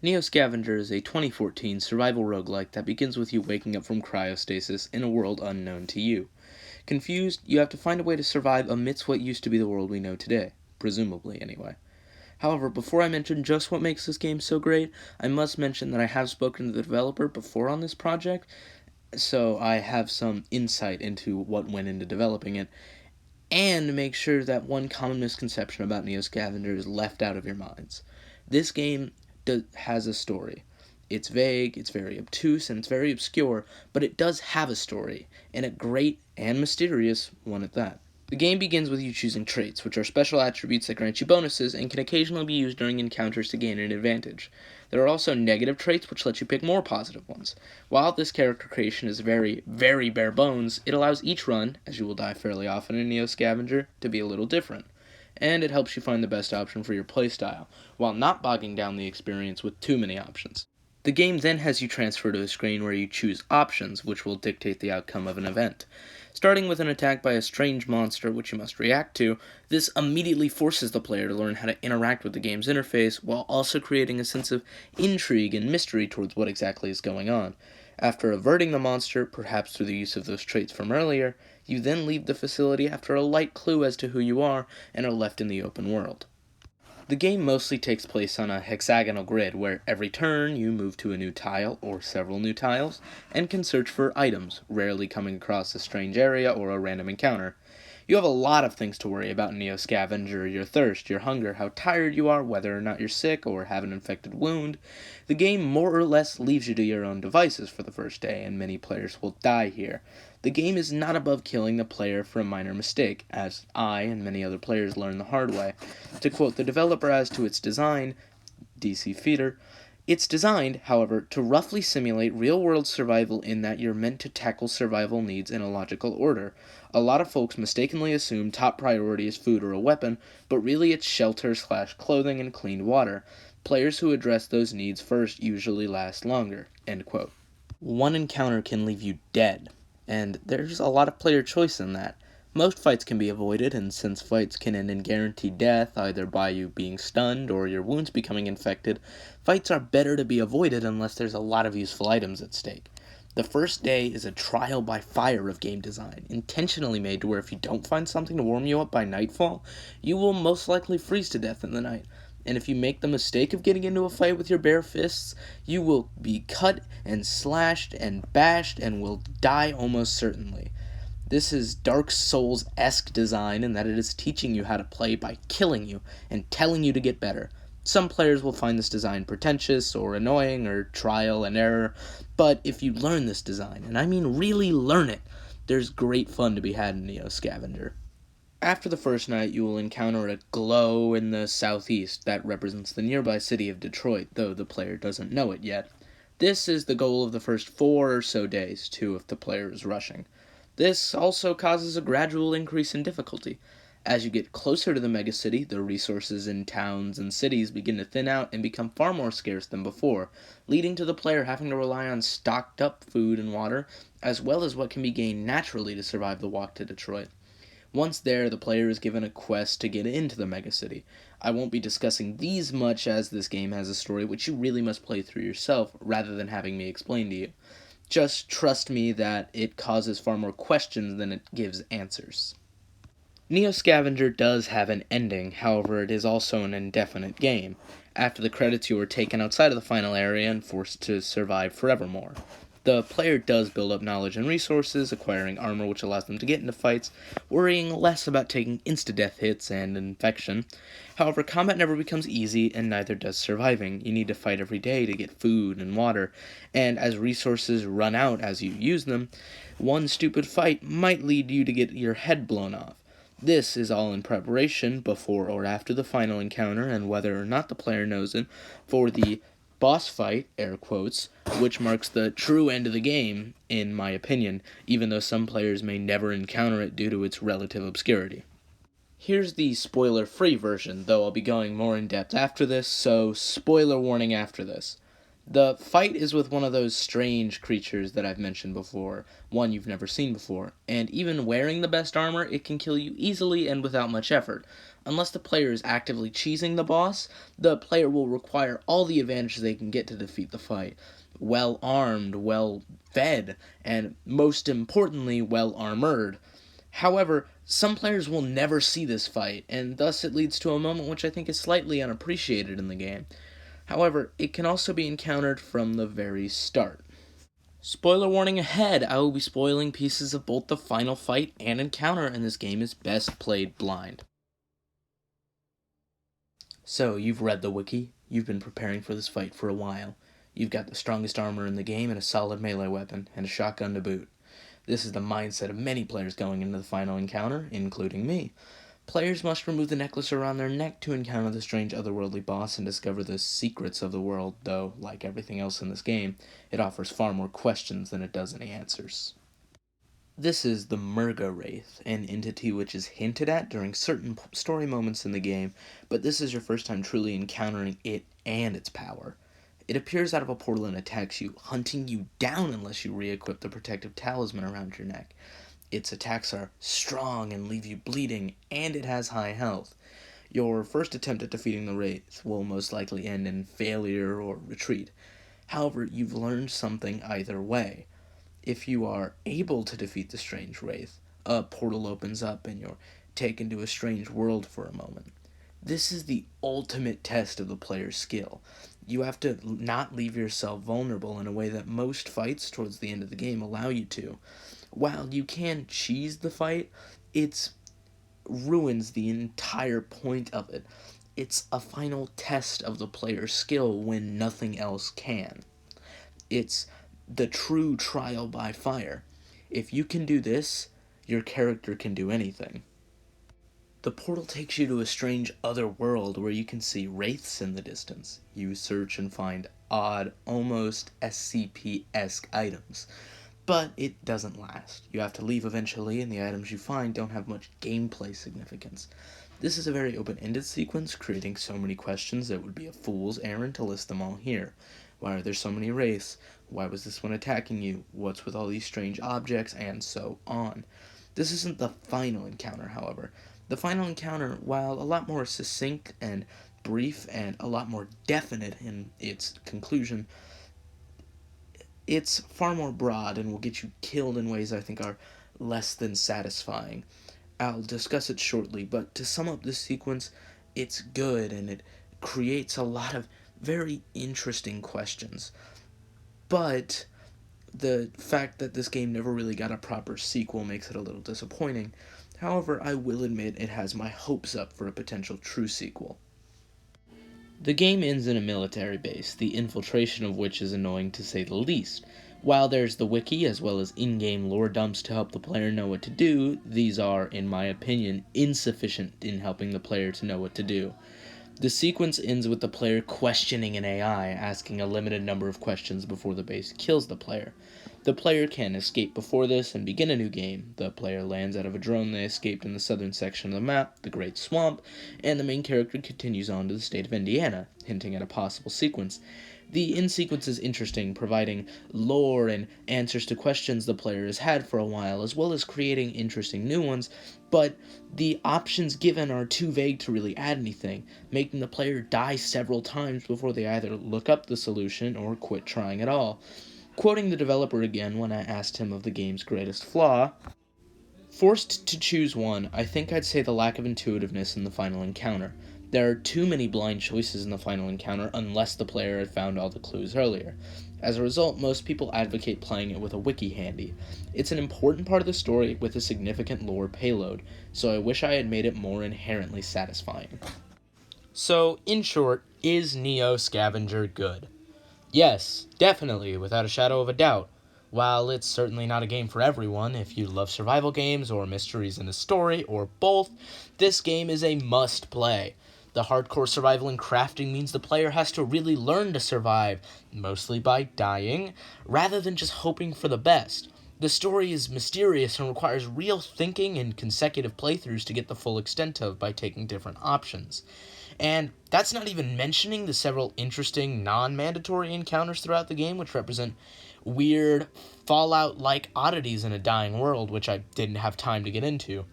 Neo Scavenger is a 2014 survival roguelike that begins with you waking up from cryostasis in a world unknown to you. Confused, you have to find a way to survive amidst what used to be the world we know today. Presumably, anyway. However, before I mention just what makes this game so great, I must mention that I have spoken to the developer before on this project, so I have some insight into what went into developing it, and make sure that one common misconception about Neo Scavenger is left out of your minds. This game has a story. It's vague, it's very obtuse, and it's very obscure, but it does have a story, and a great and mysterious one at that. The game begins with you choosing traits, which are special attributes that grant you bonuses and can occasionally be used during encounters to gain an advantage. There are also negative traits, which let you pick more positive ones. While this character creation is very, very bare bones, it allows each run, as you will die fairly often in Neo Scavenger, to be a little different. And it helps you find the best option for your playstyle, while not bogging down the experience with too many options. The game then has you transfer to a screen where you choose options, which will dictate the outcome of an event. Starting with an attack by a strange monster which you must react to, this immediately forces the player to learn how to interact with the game's interface, while also creating a sense of intrigue and mystery towards what exactly is going on. After averting the monster, perhaps through the use of those traits from earlier, you then leave the facility after a light clue as to who you are and are left in the open world. The game mostly takes place on a hexagonal grid where every turn you move to a new tile or several new tiles and can search for items, rarely coming across a strange area or a random encounter. You have a lot of things to worry about in Neo Scavenger: your thirst, your hunger, how tired you are, whether or not you're sick or have an infected wound. The game more or less leaves you to your own devices for the first day, and many players will die here. The game is not above killing the player for a minor mistake, as I and many other players learned the hard way. To quote the developer as to its design, Daniel Fedor, it's designed, however, to roughly simulate real-world survival in that you're meant to tackle survival needs in a logical order. A lot of folks mistakenly assume top priority is food or a weapon, but really it's shelter/clothing and clean water. Players who address those needs first usually last longer." End quote. One encounter can leave you dead, and there's a lot of player choice in that. Most fights can be avoided, and since fights can end in guaranteed death, either by you being stunned or your wounds becoming infected, fights are better to be avoided unless there's a lot of useful items at stake. The first day is a trial by fire of game design, intentionally made to where if you don't find something to warm you up by nightfall, you will most likely freeze to death in the night. And if you make the mistake of getting into a fight with your bare fists, you will be cut and slashed and bashed and will die almost certainly. This is Dark Souls-esque design in that it is teaching you how to play by killing you and telling you to get better. Some players will find this design pretentious or annoying or trial and error, but if you learn this design, and I mean really learn it, there's great fun to be had in Neo Scavenger. After the first night, you will encounter a glow in the southeast that represents the nearby city of Detroit, though the player doesn't know it yet. This is the goal of the first 4 or so days, too, if the player is rushing. This also causes a gradual increase in difficulty. As you get closer to the megacity, the resources in towns and cities begin to thin out and become far more scarce than before, leading to the player having to rely on stocked up food and water, as well as what can be gained naturally to survive the walk to Detroit. Once there, the player is given a quest to get into the megacity. I won't be discussing these much as this game has a story which you really must play through yourself rather than having me explain to you. Just trust me that it causes far more questions than it gives answers. Neo Scavenger does have an ending, however it is also an indefinite game. After the credits, you are taken outside of the final area and forced to survive forevermore. The player does build up knowledge and resources, acquiring armor which allows them to get into fights, worrying less about taking insta-death hits and infection. However, combat never becomes easy, and neither does surviving. You need to fight every day to get food and water, and as resources run out as you use them, one stupid fight might lead you to get your head blown off. This is all in preparation, before or after the final encounter, and whether or not the player knows it, for the boss fight, air quotes, which marks the true end of the game, in my opinion, even though some players may never encounter it due to its relative obscurity. Here's the spoiler-free version, though I'll be going more in depth after this, so spoiler warning after this. The fight is with one of those strange creatures that I've mentioned before, one you've never seen before, and even wearing the best armor, it can kill you easily and without much effort. Unless the player is actively cheesing the boss, the player will require all the advantages they can get to defeat the fight. Well armed, well fed, and most importantly, well armored. However, some players will never see this fight, and thus it leads to a moment which I think is slightly unappreciated in the game. However, it can also be encountered from the very start. Spoiler warning ahead, I will be spoiling pieces of both the final fight and encounter, and this game is best played blind. So, you've read the wiki, you've been preparing for this fight for a while. You've got the strongest armor in the game and a solid melee weapon, and a shotgun to boot. This is the mindset of many players going into the final encounter, including me. Players must remove the necklace around their neck to encounter the strange otherworldly boss and discover the secrets of the world, though, like everything else in this game, it offers far more questions than it does any answers. This is the Murga Wraith, an entity which is hinted at during certain story moments in the game, but this is your first time truly encountering it and its power. It appears out of a portal and attacks you, hunting you down unless you re-equip the protective talisman around your neck. Its attacks are strong and leave you bleeding, and it has high health. Your first attempt at defeating the Wraith will most likely end in failure or retreat. However, you've learned something either way. If you are able to defeat the strange Wraith, a portal opens up and you're taken to a strange world for a moment. This is the ultimate test of the player's skill. You have to not leave yourself vulnerable in a way that most fights towards the end of the game allow you to. While you can cheese the fight, it ruins the entire point of it. It's a final test of the player's skill when nothing else can. It's the true trial by fire. If you can do this, your character can do anything. The portal takes you to a strange other world where you can see wraiths in the distance. You search and find odd, almost SCP-esque items. But it doesn't last. You have to leave eventually, and the items you find don't have much gameplay significance. This is a very open-ended sequence, creating so many questions that it would be a fool's errand to list them all here. Why are there so many wraiths? Why was this one attacking you? What's with all these strange objects? And so on. This isn't the final encounter, however. The final encounter, while a lot more succinct and brief and a lot more definite in its conclusion, it's far more broad and will get you killed in ways I think are less than satisfying. I'll discuss it shortly, but to sum up this sequence, it's good and it creates a lot of very interesting questions. But the fact that this game never really got a proper sequel makes it a little disappointing. However, I will admit it has my hopes up for a potential true sequel. The game ends in a military base, the infiltration of which is annoying to say the least. While there's the wiki as well as in-game lore dumps to help the player know what to do, these are, in my opinion, insufficient in helping the player to know what to do. The sequence ends with the player questioning an AI, asking a limited number of questions before the base kills the player. The player can escape before this and begin a new game. The player lands out of a drone they escaped in the southern section of the map, the Great Swamp, and the main character continues on to the state of Indiana, hinting at a possible sequence. The end sequence is interesting, providing lore and answers to questions the player has had for a while, as well as creating interesting new ones, but the options given are too vague to really add anything, making the player die several times before they either look up the solution or quit trying at all. Quoting the developer again when I asked him of the game's greatest flaw, forced to choose one, I think I'd say the lack of intuitiveness in the final encounter. There are too many blind choices in the final encounter unless the player had found all the clues earlier. As a result, most people advocate playing it with a wiki handy. It's an important part of the story with a significant lore payload, so I wish I had made it more inherently satisfying. So, in short, is Neo Scavenger good? Yes, definitely, without a shadow of a doubt. While it's certainly not a game for everyone, if you love survival games or mysteries in a story, or both, this game is a must-play. The hardcore survival and crafting means the player has to really learn to survive, mostly by dying, rather than just hoping for the best. The story is mysterious and requires real thinking and consecutive playthroughs to get the full extent of by taking different options. And that's not even mentioning the several interesting non-mandatory encounters throughout the game, which represent weird Fallout-like oddities in a dying world, which I didn't have time to get into.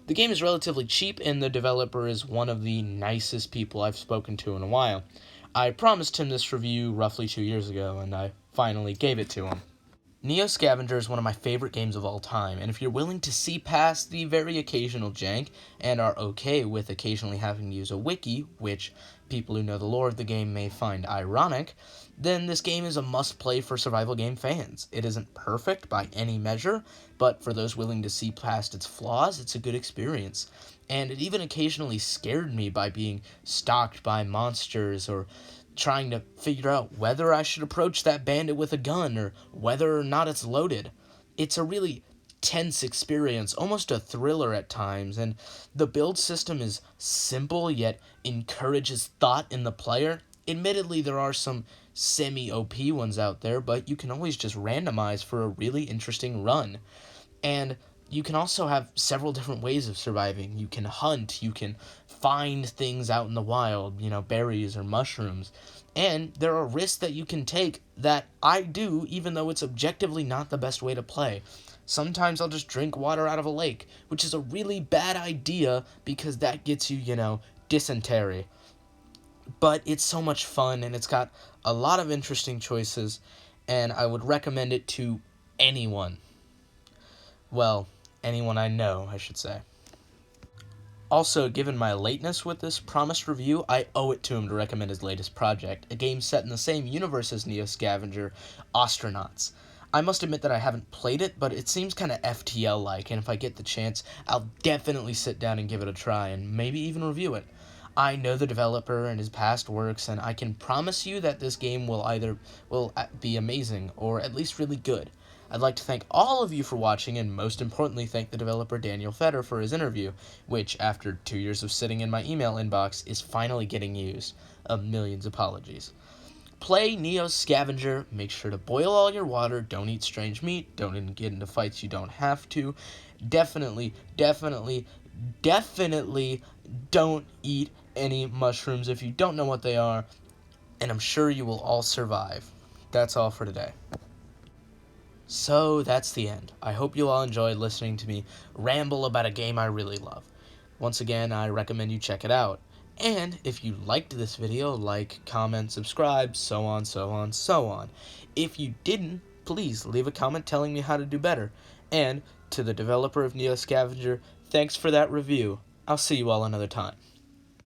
The game is relatively cheap, and the developer is one of the nicest people I've spoken to in a while. I promised him this review roughly 2 years ago, and I finally gave it to him. Neo Scavenger is one of my favorite games of all time, and if you're willing to see past the very occasional jank and are okay with occasionally having to use a wiki, which people who know the lore of the game may find ironic, then this game is a must-play for survival game fans. It isn't perfect by any measure, but for those willing to see past its flaws, it's a good experience. And it even occasionally scared me by being stalked by monsters or trying to figure out whether I should approach that bandit with a gun or whether or not it's loaded. It's a really tense experience, almost a thriller at times, and the build system is simple yet encourages thought in the player. Admittedly, there are some semi-OP ones out there, but you can always just randomize for a really interesting run. And you can also have several different ways of surviving. You can hunt, you can find things out in the wild, berries or mushrooms. And there are risks that you can take that I do, even though it's objectively not the best way to play. Sometimes I'll just drink water out of a lake, which is a really bad idea because that gets you, dysentery. But it's so much fun, and it's got a lot of interesting choices, and I would recommend it to anyone. Well, anyone I know, I should say. Also, given my lateness with this promised review, I owe it to him to recommend his latest project, a game set in the same universe as Neo Scavenger, Astronauts. I must admit that I haven't played it, but it seems kind of FTL-like, and if I get the chance, I'll definitely sit down and give it a try, and maybe even review it. I know the developer and his past works, and I can promise you that this game will be amazing, or at least really good. I'd like to thank all of you for watching, and most importantly thank the developer Daniel Fedor for his interview, which, after 2 years of sitting in my email inbox, is finally getting used. A million's apologies. Play Neo Scavenger, make sure to boil all your water, don't eat strange meat, don't get into fights you don't have to. Definitely don't eat any mushrooms if you don't know what they are, and I'm sure you will all survive. That's all for today. So that's the end. I hope you all enjoyed listening to me ramble about a game I really love. Once again, I recommend you check it out. And if you liked this video, like, comment, subscribe, so on. If you didn't, please leave a comment telling me how to do better. And to the developer of Neo Scavenger, thanks for that review. I'll see you all another time.